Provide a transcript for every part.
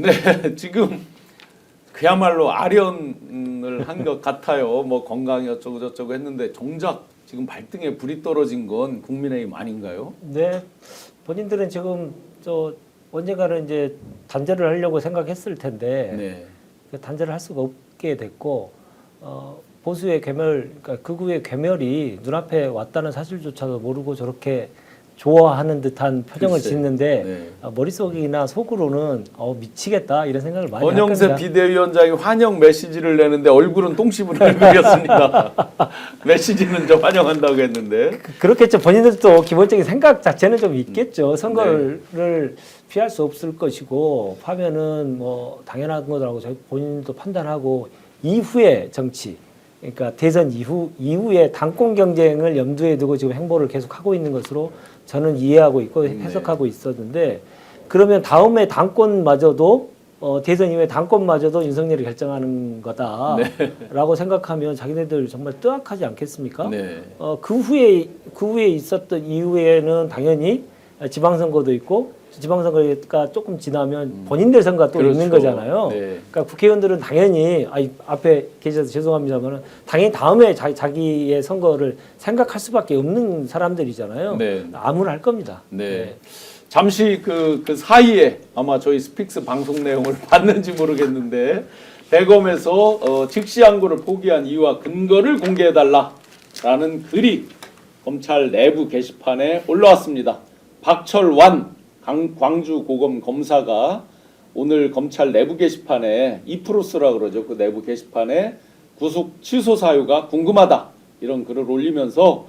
네, 지금 그야말로 아련을 한 것 같아요. 뭐 건강이 어쩌고 저쩌고 했는데 정작 지금 발등에 불이 떨어진 건 국민의힘 아닌가요? 네, 본인들은 지금 언젠가는 이제 단절을 하려고 생각했을 텐데 네. 단절을 할 수가 없게 됐고 보수의 괴멸, 그러니까 극우의 괴멸이 눈앞에 왔다는 사실조차도 모르고 저렇게 좋아하는 듯한 표정을 글쎄, 짓는데 네. 머릿속이나 속으로는 미치겠다 이런 생각을 많이 원영세 합니다. 비대위원장이 환영 메시지를 내는데 얼굴은 똥시분을 그렸습니다. 메시지는 좀 환영한다고 했는데. 그렇겠죠. 본인들도 기본적인 생각 자체는 좀 있겠죠. 선거를 피할 수 없을 것이고 파면은 뭐 당연한 거라고 본인도 판단하고 이후의 정치, 그러니까 대선 이후의 당권 경쟁을 염두에 두고 지금 행보를 계속하고 있는 것으로 저는 이해하고 있고 해석하고 있었는데, 그러면 다음에 당권마저도 대선 이후에 당권마저도 윤석열이 결정하는 거다라고 생각하면 자기네들 정말 뜨악하지 않겠습니까? 네. 그 후에 있었던 이후에는 당연히 지방선거도 있고, 지방선거가 조금 지나면 본인들 선거가 또 있는 거잖아요. 네. 그러니까 국회의원들은 당연히 앞에 계셔서 죄송합니다만 당연히 다음에 자기의 선거를 생각할 수밖에 없는 사람들이잖아요. 네. 암울할 겁니다. 네. 잠시 그 사이에 아마 저희 스픽스 방송 내용을 봤는지 모르겠는데 대검에서 직시항고를 포기한 이유와 근거를 공개해달라라는 글이 검찰 내부 게시판에 올라왔습니다. 박철완 광주고검 검사가 오늘 검찰 내부 게시판에 이프로스라 그러죠. 그 내부 게시판에 구속 취소 사유가 궁금하다 이런 글을 올리면서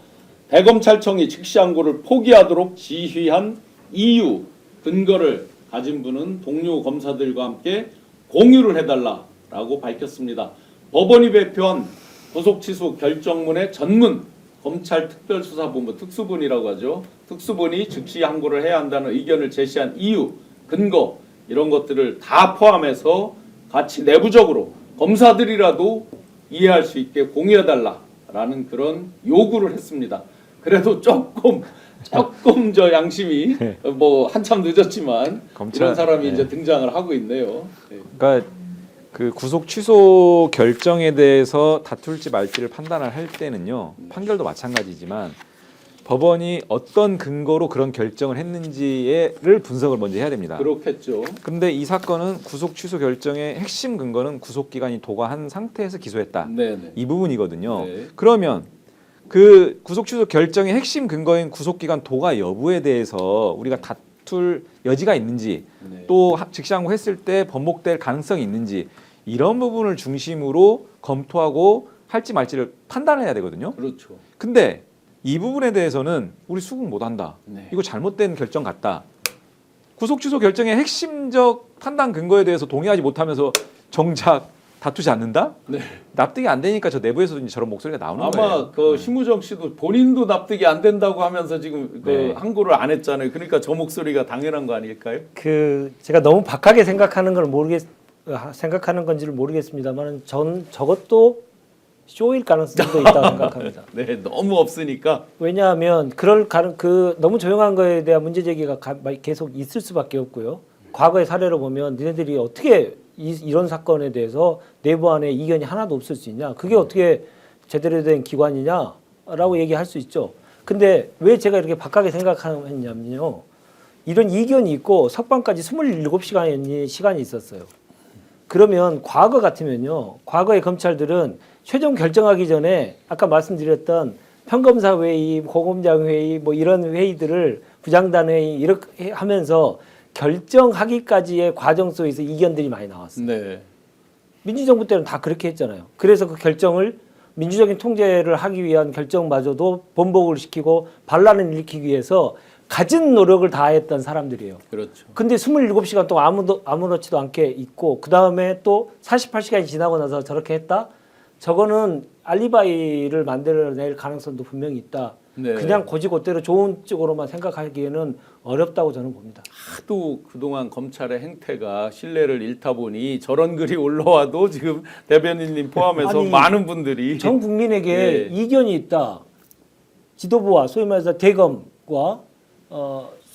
대검찰청이 직시항고를 포기하도록 지휘한 이유, 근거를 가진 분은 동료 검사들과 함께 공유를 해달라라고 밝혔습니다. 법원이 발표한 구속 취소 결정문의 전문 검찰특별수사본부 특수본이라고 하죠. 특수본이 즉시 항고를 해야 한다는 의견을 제시한 이유, 근거 이런 것들을 다 포함해서 같이 내부적으로 검사들이라도 이해할 수 있게 공유해달라라는 그런 요구를 했습니다. 그래도 조금 저 양심이 뭐 한참 늦었지만 이런 사람이 이제 등장을 하고 있네요. 그러니까 그 구속 취소 결정에 대해서 다툴지 말지를 판단을 할 때는요, 판결도 마찬가지지만 법원이 어떤 근거로 그런 결정을 했는지를 분석을 먼저 해야 됩니다. 그렇겠죠. 그런데 이 사건은 구속 취소 결정의 핵심 근거는 구속 기간이 도과한 상태에서 기소했다. 네네. 이 부분이거든요. 네. 그러면 그 구속 취소 결정의 핵심 근거인 구속 기간 도과 여부에 대해서 우리가 다툴 여지가 있는지, 네. 또 직시항고 했을 때 번복될 가능성이 있는지, 이런 부분을 중심으로 검토하고 할지 말지를 판단해야 되거든요. 그렇죠. 근데 이 부분에 대해서는 우리 수긍 못한다. 네. 이거 잘못된 결정 같다. 구속 취소 결정의 핵심적 판단 근거에 대해서 동의하지 못하면서 정작 다투지 않는다? 네. 납득이 안 되니까 저 내부에서도 이제 저런 목소리가 나오는 아마 거예요. 그 심우정 씨도 본인도 납득이 안 된다고 하면서 지금 그 항고를 안 했잖아요. 그러니까 저 목소리가 당연한 거 아닐까요? 제가 너무 박하게 생각하는 건지를 모르겠습니다만 저것도 쇼일 가능성도 있다고 생각합니다. 네, 너무 없으니까. 왜냐하면 너무 조용한 거에 대한 문제 제기가 계속 있을 수밖에 없고요. 과거의 사례로 보면 니네들이 어떻게 이런 사건에 대해서 내부 안에 이견이 하나도 없을 수 있냐? 그게 어떻게 제대로 된 기관이냐라고 얘기할 수 있죠. 근데 왜 제가 이렇게 박하게 생각했냐면요. 이런 이견이 있고 석방까지 27시간이 시간이 있었어요. 그러면 과거 같으면요. 과거의 검찰들은 최종 결정하기 전에 아까 말씀드렸던 평검사 회의, 고검장 회의 뭐 이런 회의들을 부장단 회의 이렇게 하면서 결정하기까지의 과정 속에서 이견들이 많이 나왔어요. 네. 민주정부 때는 다 그렇게 했잖아요. 그래서 그 결정을 민주적인 통제를 하기 위한 결정마저도 번복을 시키고 반란을 일으키기 위해서 갖은 노력을 다했던 사람들이에요. 그렇죠. 근데 27시간 동안 아무렇지도 않게 있고 그 다음에 또 48시간이 지나고 나서 저렇게 했다? 저거는 알리바이를 만들어낼 가능성도 분명히 있다. 네. 그냥 고지고대로 좋은 쪽으로만 생각하기에는 어렵다고 저는 봅니다. 하도 그동안 검찰의 행태가 신뢰를 잃다 보니 저런 글이 올라와도 지금 대변인님 포함해서 아니, 많은 분들이 전 국민에게 네. 이견이 있다. 지도부와 소위 말해서 대검과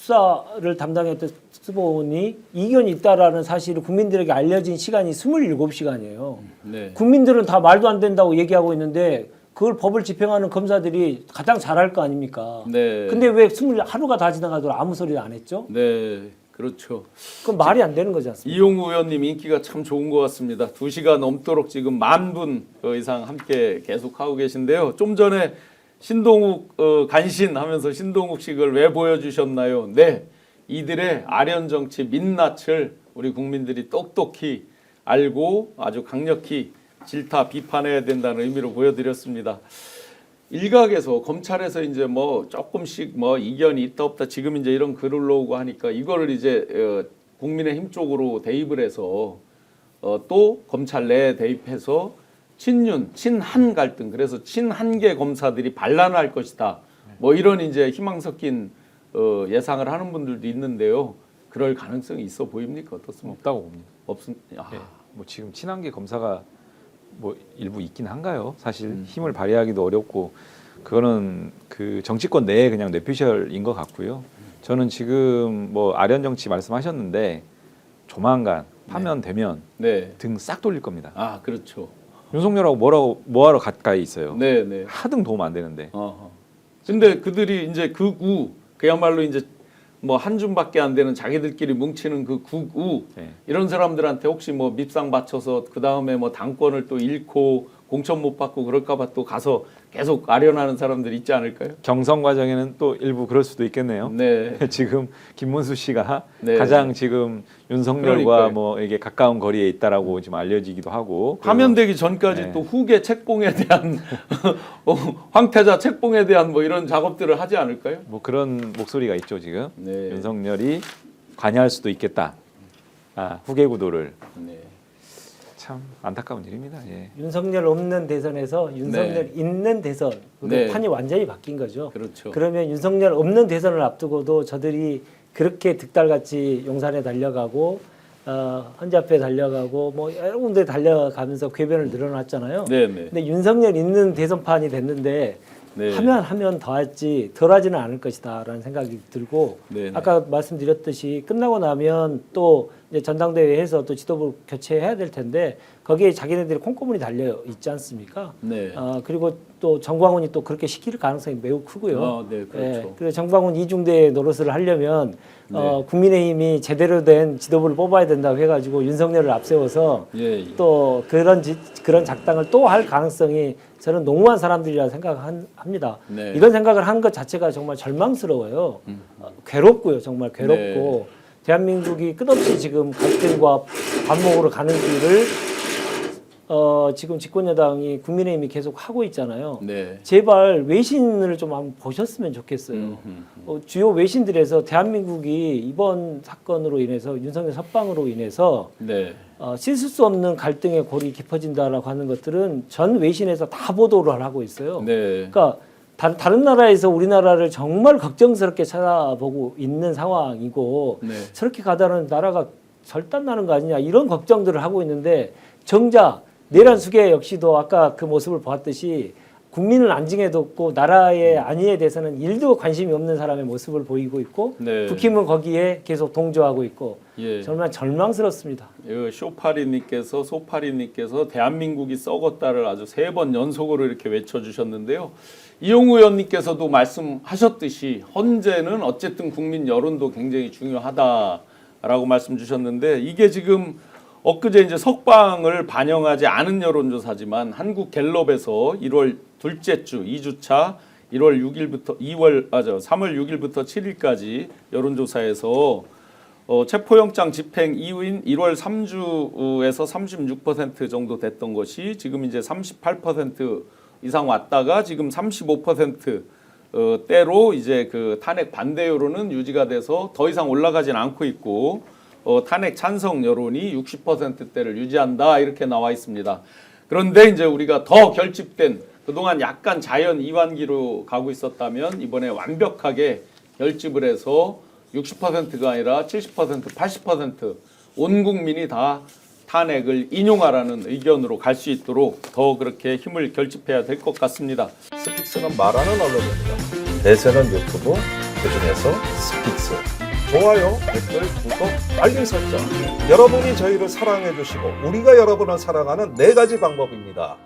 수사를 담당했던 특수본이 이견이 있다라는 사실을 국민들에게 알려진 시간이 27시간이에요. 네. 국민들은 다 말도 안 된다고 얘기하고 있는데 그걸 법을 집행하는 검사들이 가장 잘할 거 아닙니까? 네. 근데 왜 하루가 다 지나가도록 아무 소리도 안 했죠? 네, 그렇죠. 그건 말이 안 되는 거지 않습니까? 이용우 의원님 인기가 참 좋은 것 같습니다. 2시간 넘도록 지금 10,000분 이상 함께 계속 하고 계신데요. 좀 전에 신동욱 간신하면서 신동욱식을 왜 보여주셨나요? 네, 이들의 아련 정치 민낯을 우리 국민들이 똑똑히 알고 아주 강력히 질타 비판해야 된다는 의미로 보여드렸습니다. 일각에서 검찰에서 이제 뭐 조금씩 뭐 이견이 있다 없다 지금 이제 이런 글을 올라오고 하니까 이거를 이제 국민의힘 쪽으로 대입을 해서 또 검찰 내에 대입해서 친윤, 친한 갈등 그래서 친한계 검사들이 반란을 할 것이다. 뭐 이런 이제 희망 섞인 예상을 하는 분들도 있는데요. 그럴 가능성이 있어 보입니까? 어떻습니까? 없다고 봅니다. 없습니다. 예, 뭐 지금 친한계 검사가 뭐 일부 있긴 한가요? 사실 힘을 발휘하기도 어렵고 그거는 그 정치권 내에 그냥 뇌피셜인 것 같고요. 저는 지금 뭐 아련 정치 말씀하셨는데 조만간 파면되면 네. 등 싹 돌릴 겁니다. 아, 그렇죠. 윤석열하고 뭐하러 가까이 있어요? 네, 네. 하등 도움 안 되는데. 어허. 근데 그들이 이제 극우 그야말로 이제 뭐 한 줌밖에 안 되는 자기들끼리 뭉치는 그 극우 네. 이런 사람들한테 혹시 뭐 밉상 바쳐서 그 다음에 뭐 당권을 또 잃고 공천 못 받고 그럴까봐 또 가서 계속 아련하는 사람들 있지 않을까요? 경선 과정에는 또 일부 그럴 수도 있겠네요. 네. 지금 김문수 씨가 네. 가장 지금 윤석열과 그러니까요. 뭐 이게 가까운 거리에 있다라고 지금 알려지기도 하고 파면되기 전까지 네. 또 후계 책봉에 대한 황태자 책봉에 대한 뭐 이런 작업들을 하지 않을까요? 뭐 그런 목소리가 있죠 지금. 네. 윤석열이 관여할 수도 있겠다. 아, 후계 구도를. 네. 참 안타까운 일입니다. 예. 윤석열 없는 대선에서 윤석열 있는 대선 그게 네. 판이 완전히 바뀐 거죠. 그렇죠. 그러면 윤석열 없는 대선을 앞두고도 저들이 그렇게 득달같이 용산에 달려가고 헌재 앞에 달려가고 뭐 여러 군데 달려가면서 궤변을 늘어났잖아요. 네, 네. 근데 윤석열 있는 대선판이 됐는데 네. 하면 더 할지 덜하지는 않을 것이다라는 생각이 들고 네, 네. 아까 말씀드렸듯이 끝나고 나면 또 이제 전당대회에서 또 지도부 교체해야 될 텐데 거기에 자기네들이 콩고물이 달려 있지 않습니까? 네. 그리고 또 정광훈이 또 그렇게 시킬 가능성이 매우 크고요. 네, 그렇죠. 그래서 정광훈 이중대 노릇을 하려면 네. 국민의힘이 제대로 된 지도부를 뽑아야 된다고 해가지고 윤석열을 앞세워서 예, 예. 또 그런 작당을 또 할 가능성이 저는 농후한 사람들이라 생각합니다. 네. 이런 생각을 한 것 자체가 정말 절망스러워요. 괴롭고요, 정말 괴롭고 네. 대한민국이 끝없이 지금 갈등과 반목으로 가는 길을 지금 집권여당이 국민의힘이 계속 하고 있잖아요. 네. 제발 외신을 좀 한번 보셨으면 좋겠어요. 주요 외신들에서 대한민국이 이번 사건으로 인해서 윤석열 석방으로 인해서 네. 씻을 수 없는 갈등의 골이 깊어진다라고 하는 것들은 전 외신에서 다 보도를 하고 있어요. 네. 그러니까 다른 나라에서 우리나라를 정말 걱정스럽게 쳐다보고 있는 상황이고 네. 저렇게 가다는 나라가 절단나는 거 아니냐 이런 걱정들을 하고 있는데 정작 내란 수계 역시도 아까 그 모습을 보았듯이 국민을 안징해뒀고 나라의 안위에 대해서는 일도 관심이 없는 사람의 모습을 보이고 있고 네. 국힘은 거기에 계속 동조하고 있고 예. 정말 절망스럽습니다. 소파리님께서 대한민국이 썩었다를 아주 3번 연속으로 이렇게 외쳐주셨는데요. 이용우 의원님께서도 말씀하셨듯이 헌재는 어쨌든 국민 여론도 굉장히 중요하다라고 말씀 주셨는데 이게 지금 엊그제 이제 석방을 반영하지 않은 여론조사지만 한국 갤럽에서 1월 둘째 주 2주차 3월 6일부터 7일까지 여론조사에서 체포영장 집행 이후인 1월 3주에서 36% 정도 됐던 것이 지금 이제 38% 이상 왔다가 지금 35% 대로 이제 그 탄핵 반대 여론은 유지가 돼서 더 이상 올라가진 않고 있고 탄핵 찬성 여론이 60%대를 유지한다 이렇게 나와 있습니다. 그런데 이제 우리가 더 결집된 그동안 약간 자연 이완기로 가고 있었다면 이번에 완벽하게 결집을 해서 60%가 아니라 70%, 80% 온 국민이 다 탄핵을 인용하라는 의견으로 갈 수 있도록 더 그렇게 힘을 결집해야 될 것 같습니다. 스픽스는 말하는 언론입니다. 대세는 유튜브, 그중에서 스픽스. 좋아요, 댓글, 구독, 알림 설정. 여러분이 저희를 사랑해 주시고 우리가 여러분을 사랑하는 4가지 방법입니다.